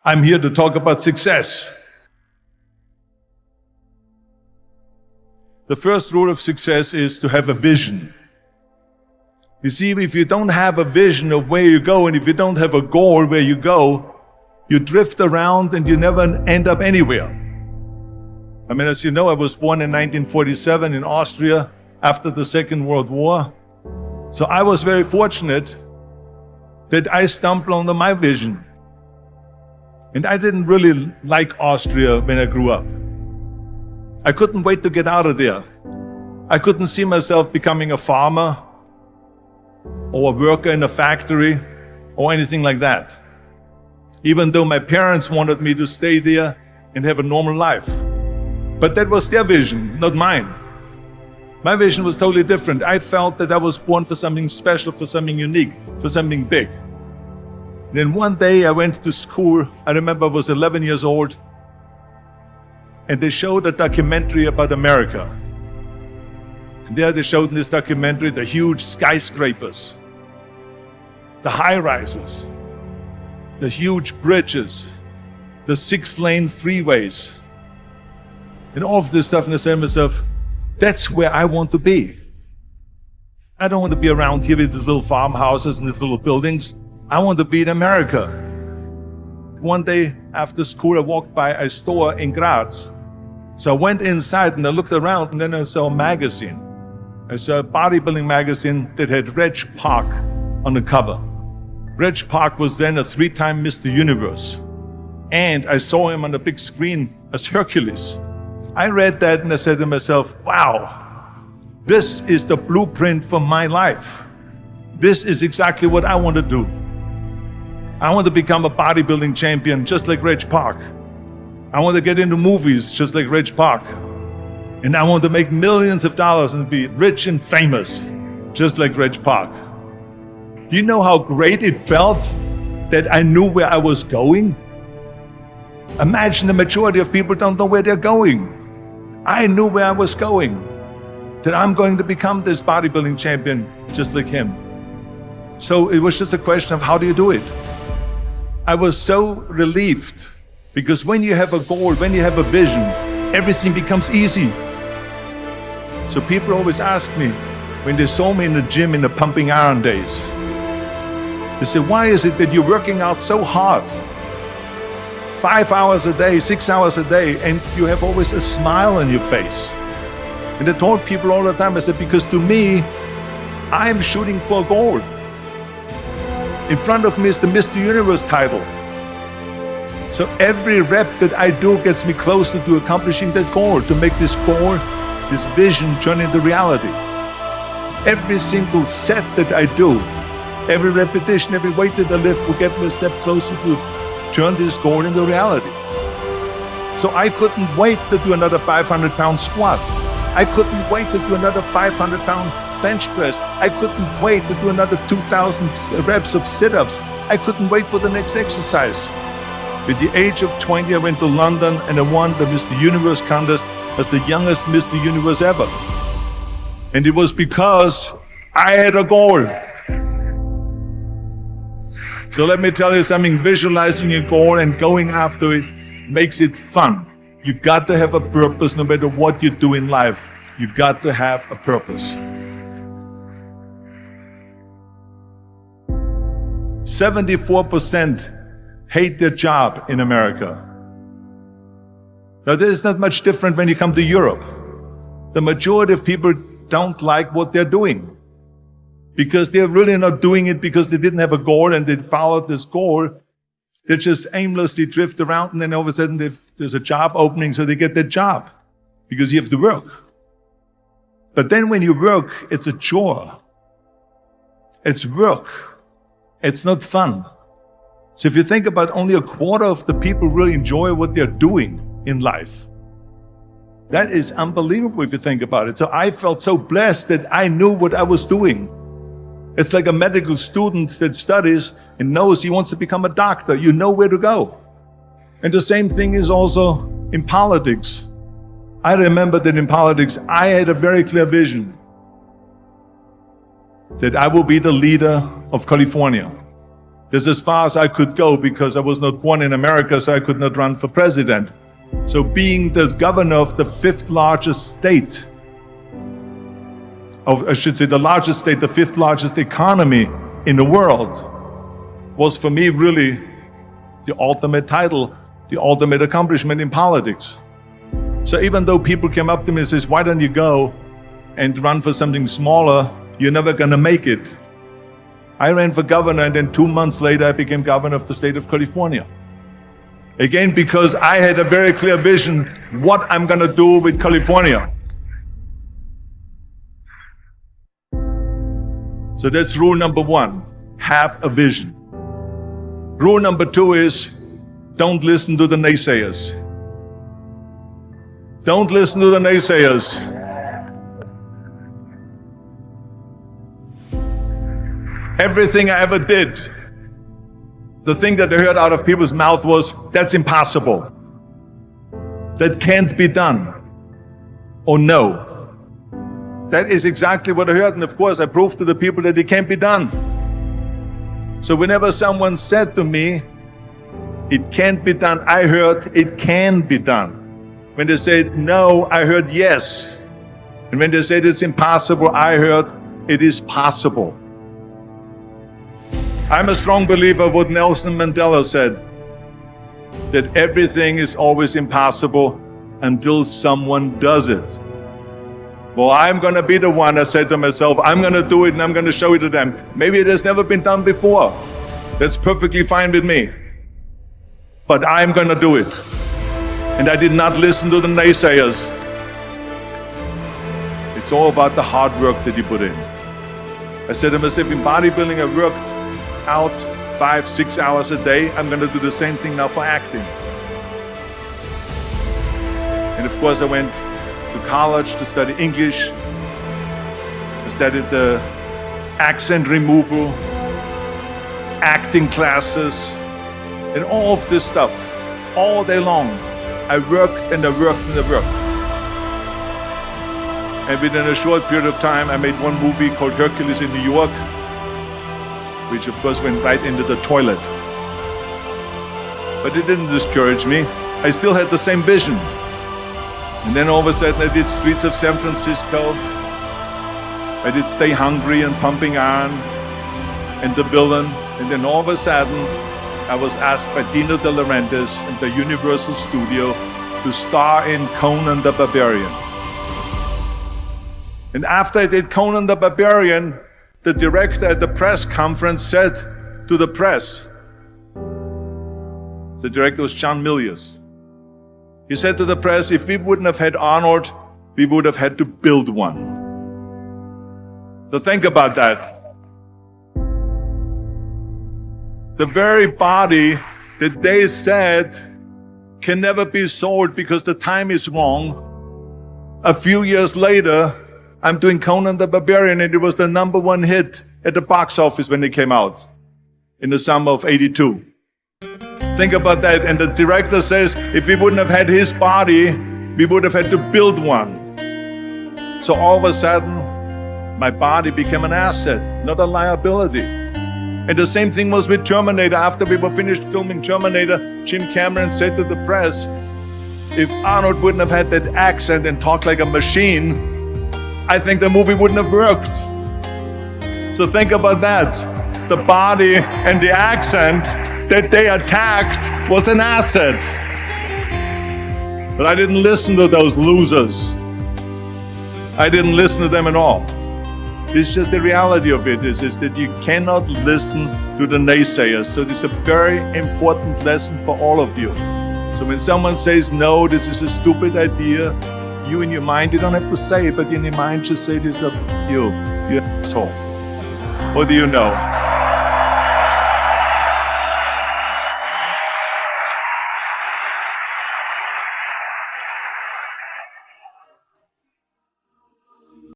I'm here to talk about success. The first rule of success is to have a vision. You see, if you don't have a vision of where you go, and if you don't have a goal where you go, you drift around and you never end up anywhere. I mean, as you know, I was born in 1947 in Austria after the Second World War. So I was very fortunate that I stumbled on my vision. And I didn't really like Austria when I grew up. I couldn't wait to get out of there. I couldn't see myself becoming a farmer or a worker in a factory or anything like that. Even though my parents wanted me to stay there and have a normal life. But that was their vision, not mine. My vision was totally different. I felt that I was born for something special, for something unique, for something big. Then one day I went to school. I remember I was 11 years old. And they showed a documentary about America. And there they showed in this documentary the huge skyscrapers, the high-rises, the huge bridges, the 6-lane freeways, and all of this stuff. And I said to myself, that's where I want to be. I don't want to be around here with these little farmhouses and these little buildings. I want to be in America. One day after school, I walked by a store in Graz. So I went inside and I looked around, and then I saw a magazine. I saw a bodybuilding magazine that had Reg Park on the cover. Reg Park was then a 3-time Mr. Universe. And I saw him on the big screen as Hercules. I read that and I said to myself, wow, this is the blueprint for my life. This is exactly what I want to do. I want to become a bodybuilding champion just like Reg Park. I want to get into movies just like Reg Park. And I want to make millions of dollars and be rich and famous just like Reg Park. Do you know how great it felt that I knew where I was going? Imagine the majority of people don't know where they're going. I knew where I was going, that I'm going to become this bodybuilding champion just like him. So it was just a question of how do you do it? I was so relieved, because when you have a goal, when you have a vision, everything becomes easy. So people always ask me, when they saw me in the gym in the pumping iron days, they say, why is it that you're working out so hard? 5 hours a day, 6 hours a day, and you have always a smile on your face. And I told people all the time, I said, because to me, I'm shooting for a goal. In front of me is the Mr. Universe title. So every rep that I do gets me closer to accomplishing that goal, to make this goal, this vision turn into reality. Every single set that I do, every repetition, every weight that I lift will get me a step closer to turn this goal into reality. So I couldn't wait to do another 500-pound squat. I couldn't wait to do another 500-pound bench press. I couldn't wait to do another 2,000 reps of sit-ups. I couldn't wait for the next exercise. At the age of 20, I went to London and I won the Mr. Universe contest as the youngest Mr. Universe ever. And it was because I had a goal. So let me tell you something, visualizing your goal and going after it makes it fun. You got to have a purpose no matter what you do in life. You got to have a purpose. 74% hate their job in America. Now, this is not much different when you come to Europe. The majority of people don't like what they're doing because they're really not doing it because they didn't have a goal and they followed this goal. They just aimlessly drift around, and then all of a sudden there's a job opening, so they get that job because you have to work. But then when you work, it's a chore. It's work. It's not fun. So if you think about, only a quarter of the people really enjoy what they're doing in life. That is unbelievable if you think about it. So I felt so blessed that I knew what I was doing. It's like a medical student that studies and knows he wants to become a doctor. You know where to go. And the same thing is also in politics. I remember that in politics, I had a very clear vision that I will be the leader of California. This is as far as I could go because I was not born in America, so I could not run for president. So being the governor of the fifth largest state, the largest state, the fifth largest economy in the world, was for me really the ultimate title, the ultimate accomplishment in politics. So even though people came up to me and says, why don't you go and run for something smaller, you're never gonna make it. I ran for governor, and then 2 months later I became governor of the state of California. Again, because I had a very clear vision what I'm gonna do with California. So that's rule number 1, have a vision. Rule number 2 is, don't listen to the naysayers. Don't listen to the naysayers. Everything I ever did, the thing that I heard out of people's mouth was, that's impossible. That can't be done. Or no. That is exactly what I heard, and of course I proved to the people that it can't be done. So whenever someone said to me, it can't be done, I heard, it can be done. When they said no, I heard yes. And when they said it's impossible, I heard it is possible. I'm a strong believer of what Nelson Mandela said, that everything is always impossible until someone does it. Well, I'm going to be the one, I said to myself, I'm going to do it and I'm going to show it to them. Maybe it has never been done before. That's perfectly fine with me. But I'm going to do it. And I did not listen to the naysayers. It's all about the hard work that you put in. I said to myself, in bodybuilding, I worked out 5-6 hours a day. I'm going to do the same thing now for acting. And of course, I went to college to study English. I studied the accent removal, acting classes, and all of this stuff, all day long. I worked and I worked and I worked. And within a short period of time, I made one movie called Hercules in New York, which of course went right into the toilet. But it didn't discourage me. I still had the same vision. And then all of a sudden I did Streets of San Francisco. I did Stay Hungry and Pumping On and The Villain. And then all of a sudden I was asked by Dino De Laurentiis and the Universal Studio to star in Conan the Barbarian. And after I did Conan the Barbarian, the director at the press conference said to the press, the director was John Milius. He said to the press, if we wouldn't have had Arnold, we would have had to build one. So think about that. The very body that they said can never be sold because the time is wrong. A few years later, I'm doing Conan the Barbarian, and it was the #1 hit at the box office when it came out in the summer of '82. Think about that. And the director says, if we wouldn't have had his body, we would have had to build one. So all of a sudden, my body became an asset, not a liability. And the same thing was with Terminator. After we were finished filming Terminator, Jim Cameron said to the press, if Arnold wouldn't have had that accent and talked like a machine, I think the movie wouldn't have worked. So think about that. The body and the accent that they attacked was an asset. But I didn't listen to those losers. I didn't listen to them at all. It's just the reality of it is that you cannot listen to the naysayers. So this is a very important lesson for all of you. So when someone says, no, this is a stupid idea, you in your mind, you don't have to say it, but in your mind just say this of you asshole. What do you know?